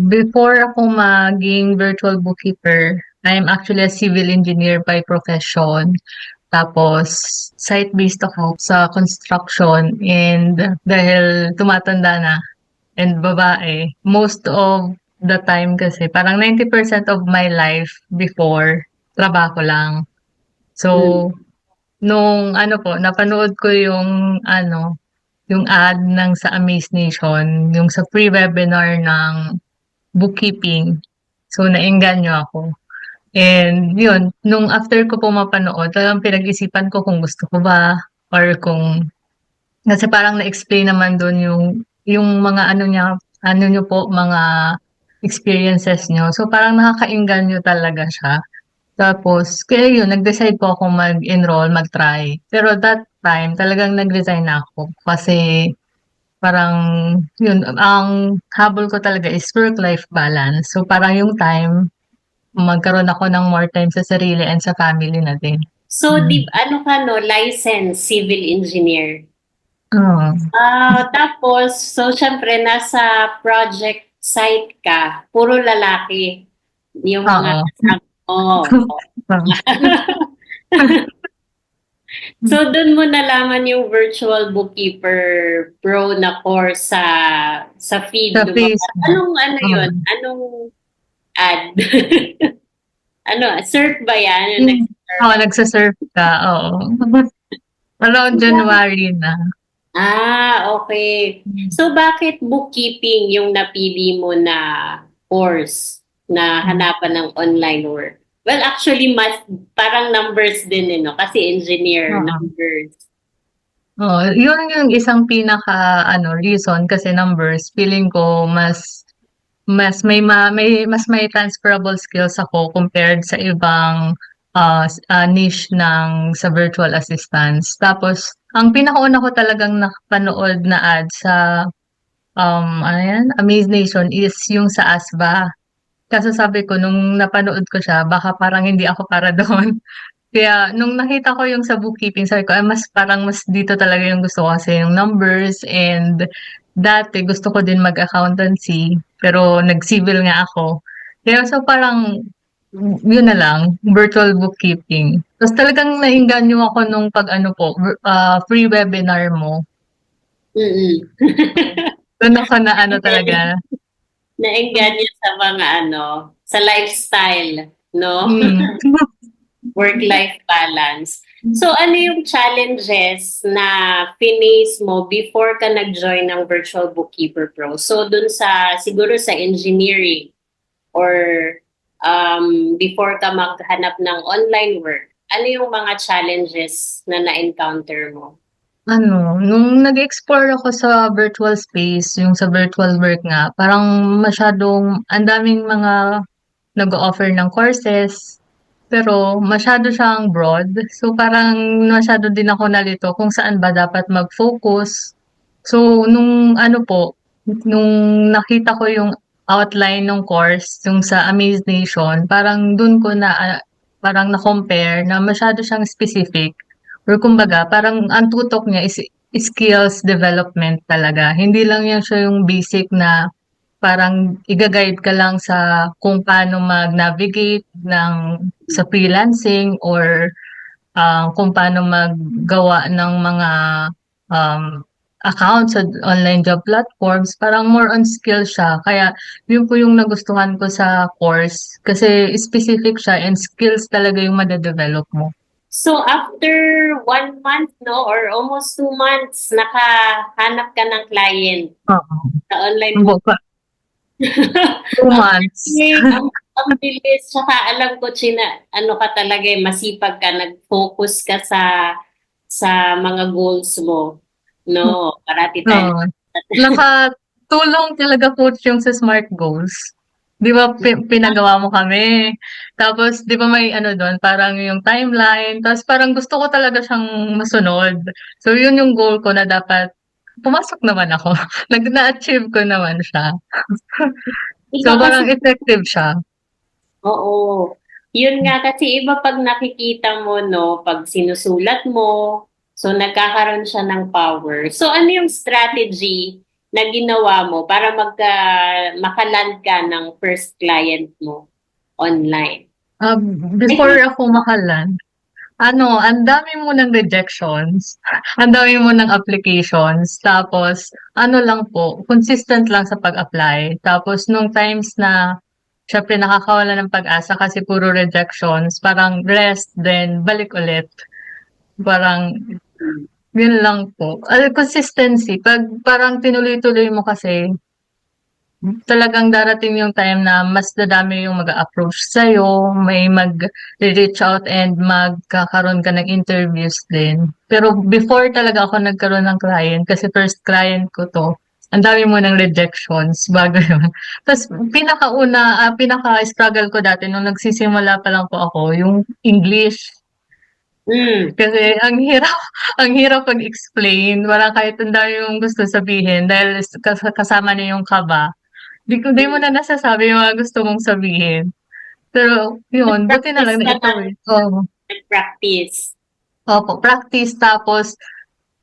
Before ako maging virtual bookkeeper, I'm actually a civil engineer by profession. Tapos, site-based ako sa construction and dahil tumatanda na and babae, most of the time kasi parang 90% of my life before, trabaho lang. Mm. So, nung ano po, napanood ko yung ad ng sa Amaze Nation, yung sa free webinar ng bookkeeping. So, naengganyo ako. And yun, nung after ko po mapanood, talagang pinag-isipan ko kung gusto ko ba or kung kasi parang na-explain naman dun yung mga ano niya, ano niyo po, mga experiences niyo. So, parang nakakaengganyo talaga siya. Tapos, kaya yun, nag-decide po ako mag-enroll, mag-try. Pero that time, talagang nag-resign na ako. Kasi parang yun, ang habol ko talaga is work-life balance. So, parang yung time, magkaroon ako ng more time sa sarili and sa family na din. So, ano ka no, licensed civil engineer. Oo. Tapos, so syempre, nasa project site ka, puro lalaki yung mga Oo. kasama mo. So, doon mo nalaman yung virtual bookkeeper pro na course sa Sa feed. Facebook. Anong ano yun? Oo. Anong ad? Ano, surf ba yan? Yung Hmm. nag-surf? Oo, nagse-surf ka, oo. Around January na. Okay. So, bakit bookkeeping yung napili mo na course na hanapan ng online work? Well, actually, mas parang numbers din, no? Kasi engineer, Oo. numbers. Oo, yun yung isang pinaka-ano, reason kasi numbers, feeling ko mas may transferable skills ako compared sa ibang niche sa virtual assistants. Tapos, ang pinakauna ko talagang nakapanood na ad sa ano yan, Amaze Nation is yung sa ASBA. Kaso sabi ko, nung napanood ko siya, baka parang hindi ako para doon. Kaya nung nakita ko yung sa bookkeeping, sabi ko, ay mas dito talaga yung gusto ko kasi yung numbers and dati gusto ko din mag-accountancy pero nag-civil nga ako. Kaya so parang yun na lang, virtual bookkeeping. Tapos talagang nainganyo ako nung pag ano po, free webinar mo. Mm. Doon ako na ano talaga. Naengganyo sa mga ano, sa lifestyle, no? Mm. Work-life balance. So, ano yung challenges na face mo before ka nag-join ng Virtual Bookkeeper Pro? So, dun siguro sa engineering or before ka maghanap ng online work, ano yung mga challenges na na-encounter mo? Ano, nung nag-explore ako sa virtual space, yung sa virtual work nga, parang ang daming mga nag-o-offer ng courses, pero masyado siyang broad. So parang masyado din ako nalito kung saan ba dapat mag-focus. So nung ano po, nung nakita ko yung outline ng course, yung sa Amaze Nation, parang dun ko parang na-compare na masyado siyang specific. Or kumbaga, parang ang tutok niya is skills development talaga. Hindi lang yan siya yung basic na parang iga-guide ka lang sa kung paano mag-navigate sa freelancing or kung paano maggawa ng mga um, accounts sa online job platforms. Parang more on skill siya. Kaya yun po yung nagustuhan ko sa course kasi specific siya and skills talaga yung made-develop mo. So, after 1 month, no, or almost 2 months, nakahanap ka ng client Oo. sa online book. Buka, 2 months. Ang bilis, tsaka alam ko, China, ano ka talaga, masipag ka, nag-focus ka sa mga goals mo. No, parati tayo. Oo. Nakatulong talaga po yung sa SMART goals. 'Di ba pinagawa mo kami. Tapos 'di ba may ano dun, parang yung timeline, tapos parang gusto ko talaga siyang masunod. So yun yung goal ko na dapat pumasok naman ako. Na-achieve ko naman siya. Iba So kasi, parang effective siya. oo. Yun nga kasi iba pag nakikita mo, no, pag sinusulat mo, so nagkakaroon siya ng power. So ano yung strategy na ginawa mo para makaland ka ng first client mo online? Before ako makalan, ang dami mo ng rejections, ang dami mo ng applications, tapos lang po, consistent lang sa pag-apply. Tapos nung times na syempre nakakawala ng pag-asa kasi puro rejections, parang rest, then balik ulit. Parang yun lang po. Consistency, pag parang tinuloy-tuloy mo kasi, talagang darating yung time na mas dadami yung mag-a-approach sa'yo, may mag-reach out and magkakaroon ka ng interviews din. Pero before talaga ako nagkaroon ng client, kasi first client ko to, ang dami mo ng rejections bago yun. Tapos pinaka-struggle ko dati nung nagsisimula pa lang po ako, yung English. Mm. Kasi ang hirap pag-explain, parang kahit ang dami mong gusto sabihin dahil kasama na yung kaba. Di mo na nasasabi yung mga gusto mong sabihin. Pero yun, buti na Practice lang na ka ito ng eh. Oo. practice. Opo, practice tapos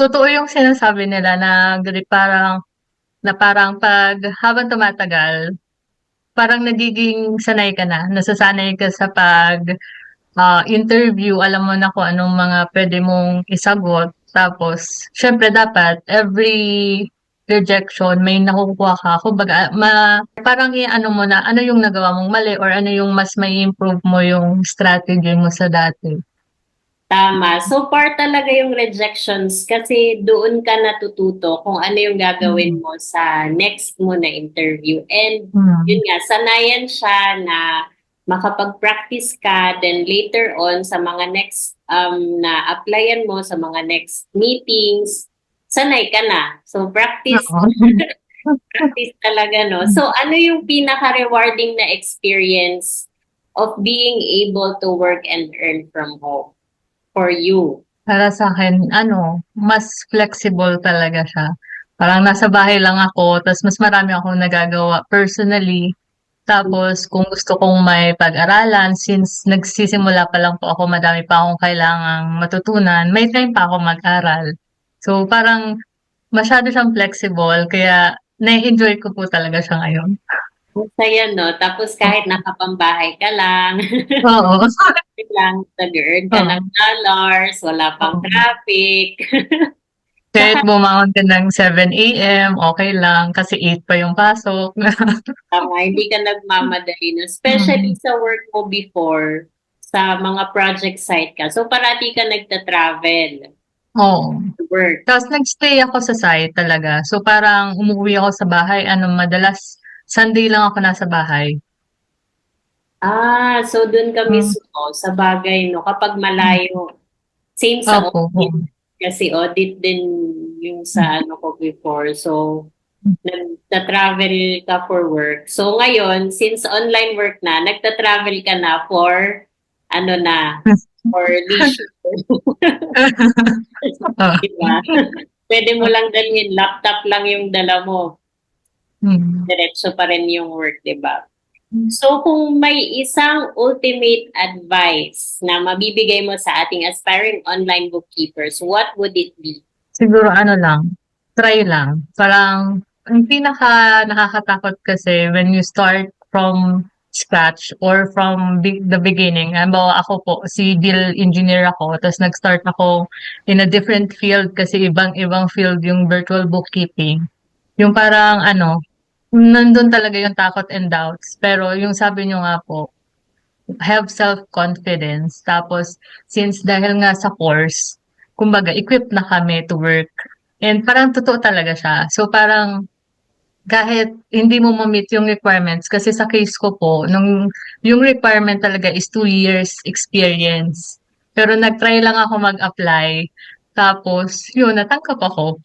totoo yung sinasabi nila na parang pag habang tumatagal, parang nagiging sanay ka na. Nasasanay ka sa interview, alam mo na kung anong mga pwede mong isagot. Tapos, syempre dapat every rejection may nakukuha ka. Kumbaga, parang i-ano mo na ano yung nagawa mong mali or ano yung mas may improve mo yung strategy mo sa dati. Tama. So far talaga yung rejections kasi doon ka natututo kung ano yung gagawin Mm. mo sa next mo na interview. And yun Mm. nga, sanayan siya na makapag-practice ka, then later on sa mga next na applyan mo, sa mga next meetings, sanay ka na. So practice, Oo. practice talaga, no? So ano yung pinaka-rewarding na experience of being able to work and earn from home for you? Para sa'kin mas flexible talaga siya. Parang nasa bahay lang ako ta's mas marami akong nagagawa personally. Tapos kung gusto kong may pag-aralan since nagsisimula pa lang po ako, madami pa akong kailangang matutunan, may time pa akong mag-aral. So parang masyado siyang flexible kaya na-enjoy ko po talaga siya ngayon. Ang saya, no? Tapos kahit nakapambahay ka lang, Oo. lang, nag-earn ka ng Oo. dollars, wala pang Oo. traffic. Kahit Tsaka bumangon ka ng 7 AM, okey lang kasi 8 pa yung pasok. tama, hindi ka nagmamadali, no? Especially Mm. sa work mo before, sa mga project site ka. So, parati ka nagta-travel Oo. to work. Tapos nag-stay ako sa site talaga. So parang umuwi ako sa bahay, madalas Sunday lang ako nasa bahay. So dun ka Hmm. mismo, sa bagay, no? Kapag Hmm. malayo, same sa Opo, oo. audit. Kasi audit din yung sa ano ko before. So, nagta-travel ka for work. So ngayon, since online work na, nagta-travel ka na for ano na, for leisure. Oo. Diba? Pwede mo lang dalhin, laptop lang yung dala mo. Hmm. Diretso pa rin yung work, diba? So kung may isang ultimate advice na mabibigay mo sa ating aspiring online bookkeepers, what would it be? Siguro lang, try lang. Parang ang pinaka nakakatakot kasi when you start from scratch or from the beginning. Halimbawa ako po, civil engineer ako, tapos nag-start ako in a different field kasi ibang-ibang field yung virtual bookkeeping. Yung parang nandun talaga yung takot and doubts. Pero yung sabi nyo nga po, have self-confidence. Tapos, since dahil nga sa course, kumbaga, equipped na kami to work. And parang totoo talaga siya. So, parang kahit hindi mo ma-meet yung requirements, kasi sa case ko po, yung requirement talaga is 2 years experience. Pero nag-try lang ako mag-apply. Tapos, yun, natanggap ako.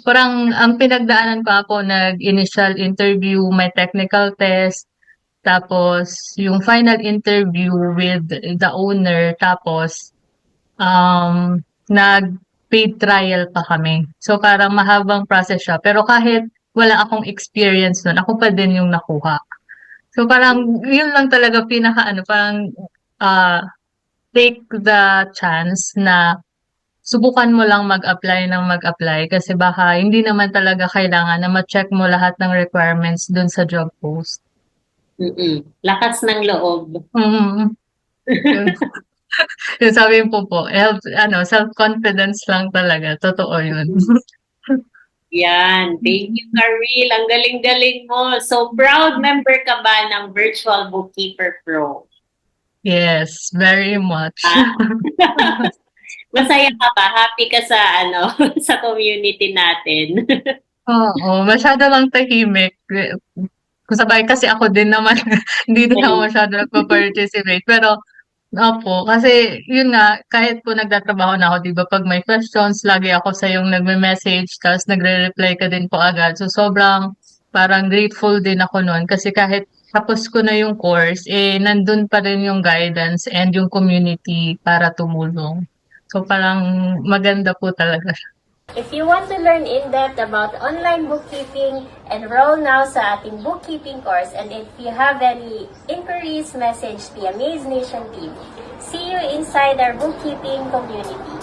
Parang ang pinagdaanan ko ako, nag-initial interview, may technical test, tapos yung final interview with the owner, tapos nag-paid trial pa kami. So parang mahabang process siya. Pero kahit wala akong experience nun, ako pa din yung nakuha. So parang yun lang talaga parang uh, take the chance na subukan mo lang mag-apply ng mag-apply kasi baka hindi naman talaga kailangan na ma-check mo lahat ng requirements dun sa job post. Lakas ng loob. Mm. Yun. Yung sabi po help, self-confidence lang talaga. Totoo yun. Yan. Thank you, Karil. Ang galing-galing mo. So, proud member ka ba ng Virtual Bookkeeper Pro? Yes, very much. Masaya ka ba? Happy ka sa sa community natin? Oo, masyado lang tahimik. Kung sabay kasi ako din naman, hindi din ako masyado nagpa-participate. Pero, opo, kasi yun nga, kahit po nagtatrabaho na ako, di ba, pag may questions, lagi ako sa yung nagme-message, tapos nagre-reply ka din po agad. So, sobrang parang grateful din ako noon kasi kahit tapos ko na yung course, nandun pa rin yung guidance and yung community para tumulong. So, parang maganda po talaga. If you want to learn in-depth about online bookkeeping, enroll now sa ating bookkeeping course. And if you have any inquiries, message the Amaze Nation team. See you inside our bookkeeping community.